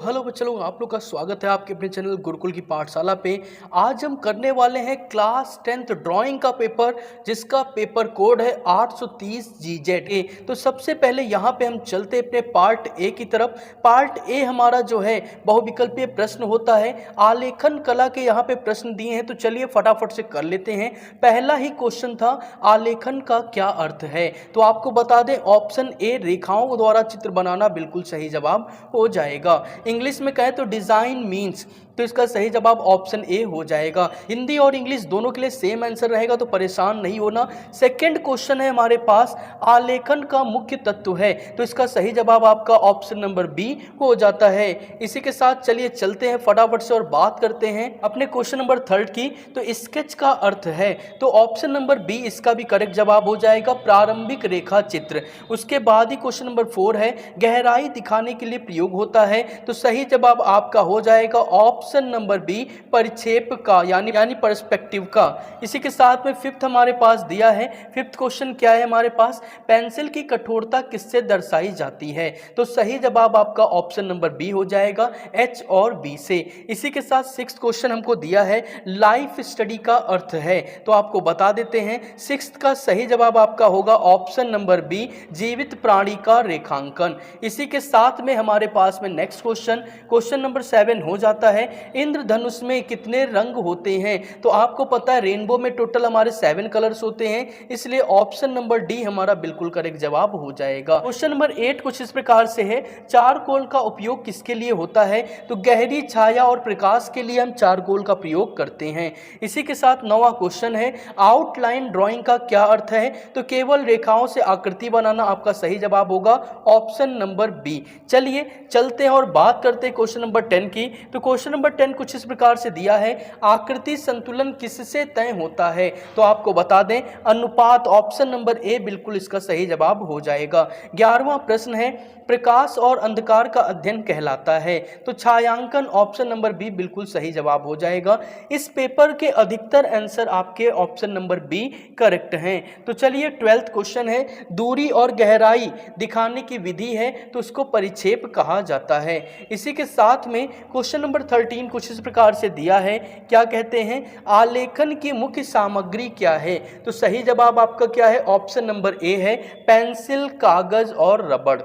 Hello बच्चों लोग, आप लोग का स्वागत है आपके अपने चैनल गुरुकुल की पाठशाला पे। आज हम करने वाले हैं क्लास 10th ड्राइंग का पेपर, जिसका पेपर कोड है 830 GZA। तो सबसे पहले यहाँ पे हम चलते अपने पार्ट ए की तरफ। पार्ट ए हमारा जो है बहुविकल्पीय प्रश्न होता है। आलेखन कला के यहाँ पे प्रश्न दिए हैं, तो चलिए फटाफट से कर लेते हैं। पहला ही क्वेश्चन था, आलेखन का क्या अर्थ है। तो आपको बता दें, ऑप्शन ए रेखाओं द्वारा चित्र बनाना बिल्कुल सही जवाब हो जाएगा। इंग्लिश में कहें तो डिजाइन मीन्स, तो इसका सही जवाब ऑप्शन ए हो जाएगा। हिंदी और इंग्लिश दोनों के लिए सेम आंसर रहेगा, तो परेशान नहीं होना। सेकंड क्वेश्चन है हमारे पास, आलेखन का मुख्य तत्व है, तो इसका सही जवाब आपका ऑप्शन नंबर बी हो जाता है। इसी के साथ चलिए चलते हैं फटाफट से और बात करते हैं अपने क्वेश्चन नंबर थर्ड की। तो स्केच का अर्थ है, तो ऑप्शन नंबर बी इसका भी करेक्ट जवाब हो जाएगा, प्रारंभिक रेखा चित्र। उसके बाद ही क्वेश्चन नंबर 4 है, गहराई दिखाने के लिए प्रयोग होता है, तो सही जवाब आपका हो जाएगा ऑप्शन नंबर बी, परिक्षेप का यानी पर्सपेक्टिव का। इसी के साथ में फिफ्थ हमारे पास दिया है। फिफ्थ क्वेश्चन क्या है हमारे पास, पेंसिल की कठोरता किससे दर्शाई जाती है, तो सही जवाब आपका ऑप्शन नंबर बी हो जाएगा, एच और बी से। इसी के साथ सिक्स्थ क्वेश्चन हमको दिया है, लाइफ स्टडी का अर्थ है, तो आपको बता देते हैं सिक्स्थ का सही जवाब आपका होगा ऑप्शन नंबर बी, जीवित प्राणी का रेखांकन। इसी के साथ में हमारे पास में नेक्स्ट क्वेश्चन नंबर 7 हो जाता है, इंद्रधनुष में कितने रंग होते हैं। तो आपको पता है रेनबो में टोटल हमारे 7 कलर्स होते हैं, इसलिए ऑप्शन नंबर डी हमारा बिल्कुल करेक्ट जवाब हो जाएगा। क्वेश्चन नंबर 8 कुछ इस प्रकार से है, चारकोल का उपयोग किसके लिए होता है, तो गहरी छाया और प्रकाश के लिए हम चारकोल का प्रयोग करते हैं। इसी के साथ 9वां क्वेश्चन है, आउटलाइन ड्राइंग का क्या अर्थ है, तो केवल रेखाओं से आकृति बनाना आपका सही जवाब होगा ऑप्शन नंबर बी। चलिए चलते हैं और बात करते हैं क्वेश्चन नंबर 10 की। तो क्वेश्चन नंबर 10 कुछ इस प्रकार से दिया है, आकृति संतुलन किससे तय होता है, तो आपको बता दें अनुपात, ऑप्शन नंबर ए बिल्कुल इसका सही जवाब हो जाएगा। 11वां प्रश्न है, प्रकाश और अंधकार का अध्ययन कहलाता है, तो छायांकन, ऑप्शन नंबर बी बिल्कुल सही जवाब हो जाएगा। इस पेपर के अधिकतर आंसर आपके ऑप्शन नंबर बी करेक्ट हैं। तो चलिए 12th क्वेश्चन है, दूरी और गहराई दिखाने की विधि है, तो उसको परिक्षेप कहा जाता है। इसी के साथ में क्वेश्चन नंबर 13 कुछ इस प्रकार से दिया है, क्या कहते हैं, आलेखन की मुख्य सामग्री क्या है, तो सही जवाब आपका क्या है, ऑप्शन नंबर ए है, पेंसिल, कागज और रबड़।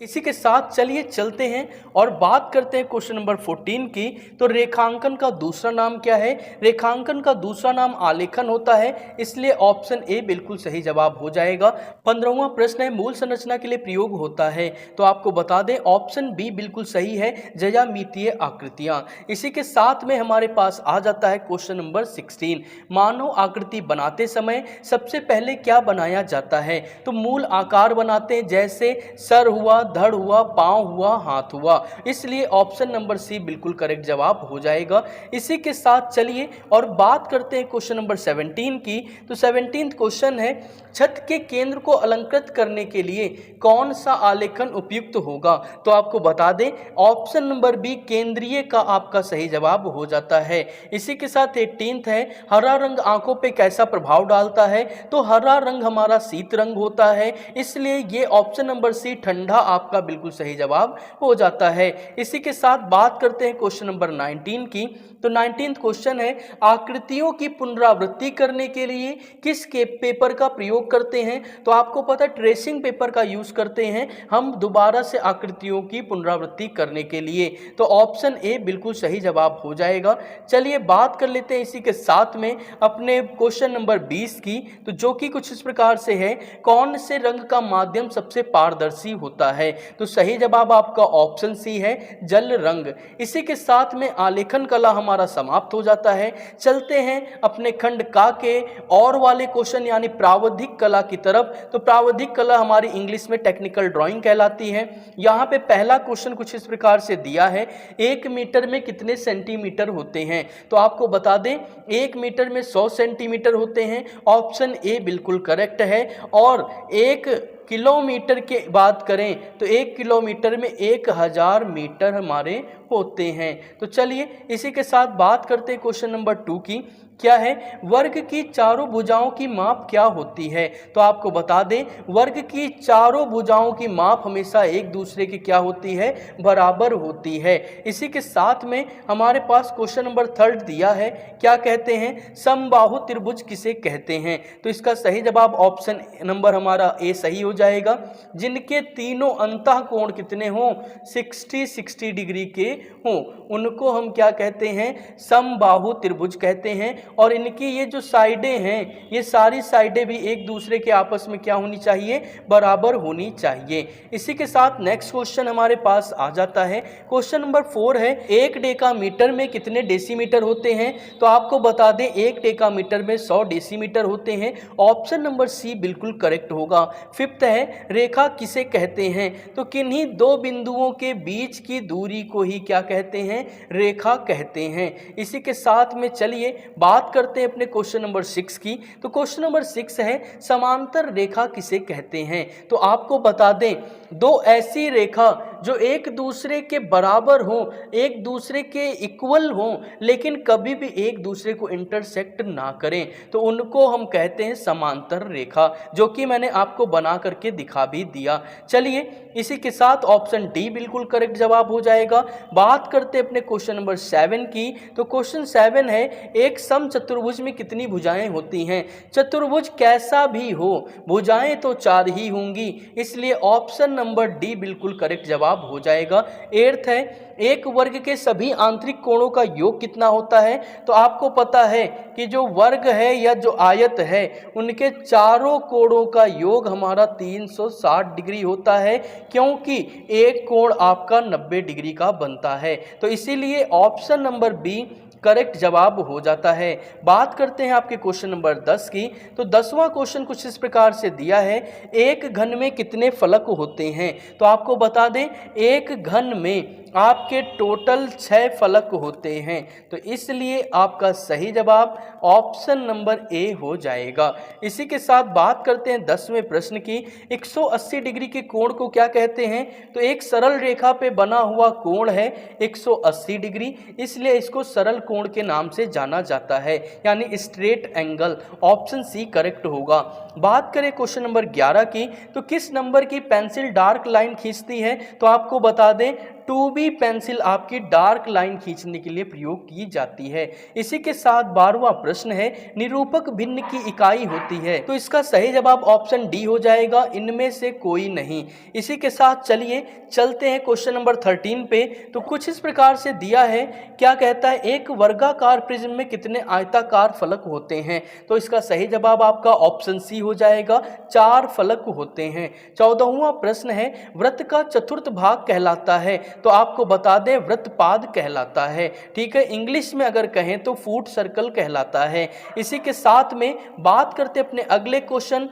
इसी के साथ चलिए चलते हैं और बात करते हैं क्वेश्चन नंबर 14 की। तो रेखांकन का दूसरा नाम क्या है, रेखांकन का दूसरा नाम आलेखन होता है, इसलिए ऑप्शन ए बिल्कुल सही जवाब हो जाएगा। 15वां प्रश्न है, मूल संरचना के लिए प्रयोग होता है, तो आपको बता दें ऑप्शन बी बिल्कुल सही है, ज्यामितीय आकृतियां। इसी के साथ में हमारे पास आ जाता है क्वेश्चन नंबर 16, मानव आकृति बनाते समय सबसे पहले क्या बनाया जाता है, तो मूल आकार बनाते हैं, जैसे सर हुआ, धड़ हुआ, पांव हुआ, हाथ हुआ, इसलिए ऑप्शन नंबर सी बिल्कुल करेक्ट जवाब हो जाएगा। इसी के साथ चलिए और बात करते हैं क्वेश्चन नंबर 17 की। तो 17th क्वेश्चन है, छत के केंद्र को अलंकृत करने के लिए कौन सा आलेखन उपयुक्त होगा, तो आपको बता दें ऑप्शन नंबर बी, केंद्रीय का आपका सही जवाब हो जाता है। इसी के साथ 18th है, हरा रंग आंखों पे कैसा प्रभाव डालता है, तो हरा रंग हमारा शीत रंग होता है, इसलिए ये ऑप्शन नंबर सी, ठंडा, आपका बिल्कुल सही जवाब हो जाता है। इसी के साथ बात करते हैं क्वेश्चन नंबर 19 की। तो 19th क्वेश्चन है, आकृतियों की पुनरावृत्ति करने के लिए किस के पेपर का प्रयोग करते हैं, तो आपको पता है ट्रेसिंग पेपर का यूज करते हैं हम दोबारा से आकृतियों की पुनरावृत्ति करने के लिए, तो ऑप्शन ए बिल्कुल सही जवाब हो जाएगा। चलिए बात कर लेते हैं इसी के साथ में अपने क्वेश्चन नंबर 20 की। तो जो कि कुछ इस प्रकार से है, कौन से रंग का माध्यम सबसे पारदर्शी होता है, तो सही जवाब आपका ऑप्शन सी है, जल रंग। इसी के साथ में आलेखन कला हमारा समाप्त हो जाता है। चलते हैं अपने खंड का के और वाले क्वेश्चन यानी प्रावधिक कला की तरफ। तो प्रावधिक कला हमारी इंग्लिश में टेक्निकल ड्राइंग कहलाती है। यहाँ पे पहला क्वेश्चन कुछ इस प्रकार से दिया है, 1 मीटर में कितने सेंटीमीटर होते हैं, तो आपको बता दें 1 मीटर में 100 सेंटीमीटर होते हैं, ऑप्शन ए बिल्कुल करेक्ट है। और 1 किलोमीटर की बात करें तो 1 किलोमीटर में 1000 मीटर हमारे होते हैं। तो चलिए इसी के साथ बात करते हैं क्वेश्चन नंबर 2 की। क्या है, वर्ग की चारों भुजाओं की माप क्या होती है। तो आपको बता दें वर्ग की चारों भुजाओं की माप हमेशा एक दूसरे की क्या होती है, बराबर होती है। इसी के साथ में हमारे पास क्वेश्चन नंबर 3 दिया है, क्या कहते हैं, समबाहु त्रिभुज किसे कहते हैं। तो इसका सही जवाब ऑप्शन नंबर हमारा ए सही हो जाएगा। जिनके तीनों अंतः कोण कितने हों, 60 डिग्री के हों, उनको हम क्या कहते हैं, समबाहु त्रिभुज कहते हैं। और इनकी ये जो साइडें हैं, ये सारी साइडें भी एक दूसरे के आपस में क्या होनी चाहिए, बराबर होनी चाहिए। इसी के साथ नेक्स्ट क्वेश्चन हमारे पास आ जाता है। क्वेश्चन नंबर 4 है, एक डेकामीटर में कितने डेसीमीटर होते हैं। तो आपको बता दें एक डेकामीटर में 100 डेसीमीटर होते हैं। ऑप्शन नंबर सी बिल्कुल करेक्ट होगा। 5th है, रेखा किसे कहते हैं। तो किन्हीं दो बिंदुओं के बीच की दूरी को ही क्या कहते हैं, रेखा कहते हैं। इसी के साथ में चलिए बात करते हैं अपने क्वेश्चन नंबर 6 की। तो क्वेश्चन नंबर 6 है, समांतर रेखा किसे कहते हैं। तो आपको बता दें दो ऐसी रेखा जो एक दूसरे के बराबर हो, एक दूसरे के इक्वल हो, लेकिन कभी भी एक दूसरे को इंटरसेक्ट ना करें, तो उनको हम कहते हैं समांतर रेखा, जो कि मैंने आपको बना करके दिखा भी दिया। चलिए इसी के साथ ऑप्शन डी बिल्कुल करेक्ट जवाब हो जाएगा। बात करते अपने क्वेश्चन नंबर 7 की। तो क्वेश्चन 7 है, एक समचतुर्भुज में कितनी भुजाएं होती हैं। चतुर्भुज कैसा भी हो, भुजाएं तो 4 ही होंगी, इसलिए ऑप्शन नंबर डी बिल्कुल करेक्ट जवाब हो जाएगा। 8th है, एक वर्ग के सभी आंतरिक कोणों का योग कितना होता है। तो आपको पता है कि जो वर्ग है या जो आयत है, उनके चारों कोणों का योग हमारा 360 डिग्री होता है, क्योंकि एक कोण आपका 90 डिग्री का बनता है। तो इसीलिए ऑप्शन नंबर बी करेक्ट जवाब हो जाता है। बात करते हैं आपके क्वेश्चन नंबर 10 की। तो 10वां क्वेश्चन कुछ इस प्रकार से दिया है, एक घन में कितने फलक होते हैं। तो आपको बता दें एक घन में आपके टोटल 6 फलक होते हैं, तो इसलिए आपका सही जवाब ऑप्शन नंबर ए हो जाएगा। इसी के साथ बात करते हैं 10वें प्रश्न की। 180 डिग्री के कोण को क्या कहते हैं। तो एक सरल रेखा पे बना हुआ कोण है 180 डिग्री, इसलिए इसको सरल कोण के नाम से जाना जाता है, यानी straight angle. Option C correct होगा। बात करें क्वेश्चन नंबर 11 की। तो किस नंबर की पेंसिल डार्क लाइन खींचती है। तो आपको बता दें 2B पेंसिल आपकी डार्क लाइन खींचने के लिए प्रयोग की जाती है। इसी के साथ 12वां प्रश्न है, निरूपक भिन्न की इकाई होती है। तो इसका सही जवाब ऑप्शन डी हो जाएगा, इनमें से कोई नहीं। इसी के साथ चलिए चलते हैं क्वेश्चन नंबर 13 पे। तो कुछ इस प्रकार से दिया है, क्या कहता है, एक वर्गाकार प्रिज्म में कितने आयताकार फलक होते हैं। तो इसका सही जवाब आपका ऑप्शन सी हो जाएगा, 4 फलक होते हैं। 14वां प्रश्न है, वृत्त का चतुर्थ भाग कहलाता है। तो आपको बता दें वृत्तपाद कहलाता है। ठीक है, इंग्लिश में अगर कहें तो फूट सर्कल कहलाता है। इसी के साथ में बात करते अपने अगले क्वेश्चन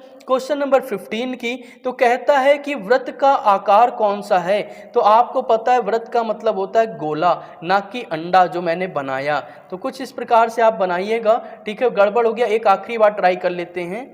नंबर 15 की। तो कहता है कि वृत्त का आकार कौन सा है। तो आपको पता है वृत्त का मतलब होता है गोला, ना कि अंडा जो मैंने बनाया। तो कुछ इस प्रकार से आप बनाइएगा। ठीक है, गड़बड़ हो गया, एक आखिरी बार ट्राई कर लेते हैं।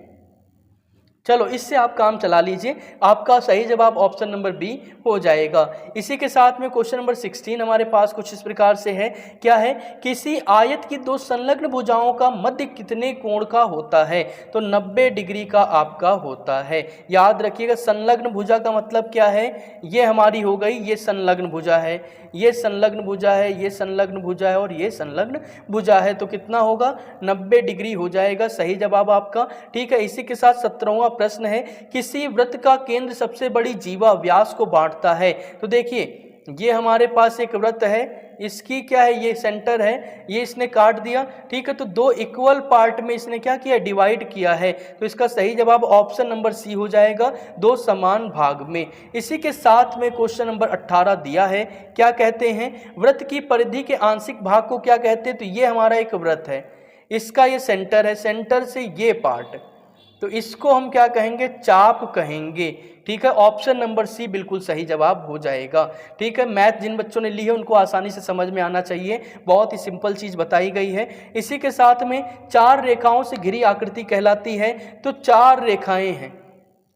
चलो इससे आप काम चला लीजिए, आपका सही जवाब ऑप्शन नंबर बी हो जाएगा। इसी के साथ में क्वेश्चन नंबर 16 हमारे पास कुछ इस प्रकार से है, क्या है, किसी आयत की दो संलग्न भुजाओं का मध्य कितने कोण का होता है। तो 90 डिग्री का आपका होता है। याद रखिएगा संलग्न भुजा का मतलब क्या है, ये हमारी हो गई, ये संलग्न भुजा है, ये संलग्न भुजा है, ये संलग्न भुजा है और ये संलग्न भुजा है। तो कितना होगा, 90 डिग्री हो जाएगा सही जवाब आपका। ठीक है, इसी के साथ 17वां प्रश्न है, किसी वृत्त का केंद्र सबसे बड़ी जीवा व्यास को बांटता है। तो देखिए ये हमारे पास एक वृत्त है, इसकी क्या है, ये सेंटर है, ये इसने काट दिया। ठीक है, तो दो इक्वल पार्ट में इसने क्या किया, डिवाइड किया है। तो इसका सही जवाब ऑप्शन नंबर सी हो जाएगा, दो समान भाग में। इसी के साथ में क्वेश्चन नंबर 18 दिया है, क्या कहते हैं, वृत्त की परिधि के आंशिक भाग को क्या कहते हैं। तो ये हमारा एक वृत्त है, इसका ये सेंटर है, सेंटर से ये पार्ट, तो इसको हम क्या कहेंगे, चाप कहेंगे। ठीक है, ऑप्शन नंबर सी बिल्कुल सही जवाब हो जाएगा। ठीक है, मैथ जिन बच्चों ने ली है उनको आसानी से समझ में आना चाहिए, बहुत ही सिंपल चीज़ बताई गई है। इसी के साथ में 4 रेखाओं से घिरी आकृति कहलाती है। तो 4 रेखाएं हैं।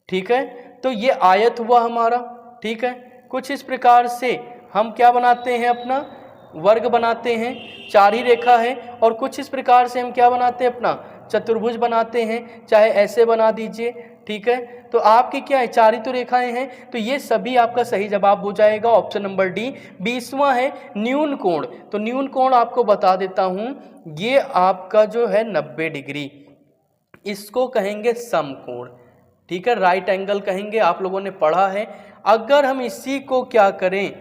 ठीक है, तो ये आयत हुआ हमारा। ठीक है, कुछ इस प्रकार से हम क्या बनाते हैं, अपना वर्ग बनाते हैं, 4 ही रेखा है और कुछ इस प्रकार से हम क्या बनाते हैं, अपना चतुर्भुज बनाते हैं, चाहे ऐसे बना दीजिए, ठीक है। तो आपकी क्या है, चार ही तो रेखाएं हैं, तो ये सभी आपका सही जवाब हो जाएगा ऑप्शन नंबर डी। 20वां है न्यून कोण। तो न्यून कोण आपको बता देता हूं, ये आपका जो है 90 डिग्री, इसको कहेंगे समकोण, ठीक है, राइट एंगल कहेंगे, आप लोगों ने पढ़ा है। अगर हम इसी को क्या करें,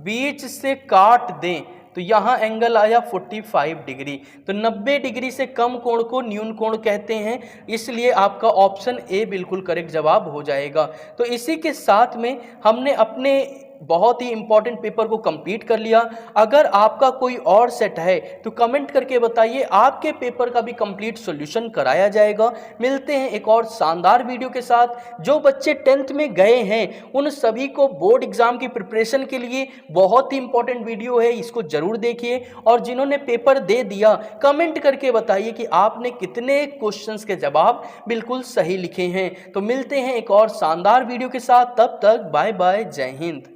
बीच से काट दें, तो यहाँ एंगल आया 45 डिग्री। तो 90 डिग्री से कम कोण को न्यून कोण कहते हैं, इसलिए आपका ऑप्शन ए बिल्कुल करेक्ट जवाब हो जाएगा। तो इसी के साथ में हमने अपने बहुत ही इंपॉर्टेंट पेपर को कंप्लीट कर लिया। अगर आपका कोई और सेट है तो कमेंट करके बताइए, आपके पेपर का भी कंप्लीट सॉल्यूशन कराया जाएगा। मिलते हैं एक और शानदार वीडियो के साथ। जो बच्चे 10th में गए हैं उन सभी को बोर्ड एग्जाम की प्रिपरेशन के लिए बहुत ही इंपॉर्टेंट वीडियो है, इसको जरूर देखिए। और जिन्होंने पेपर दे दिया, कमेंट करके बताइए कि आपने कितने क्वेश्चंस के जवाब बिल्कुल सही लिखे हैं। तो मिलते हैं एक और शानदार वीडियो के साथ, तब तक बाय बाय, जय हिंद।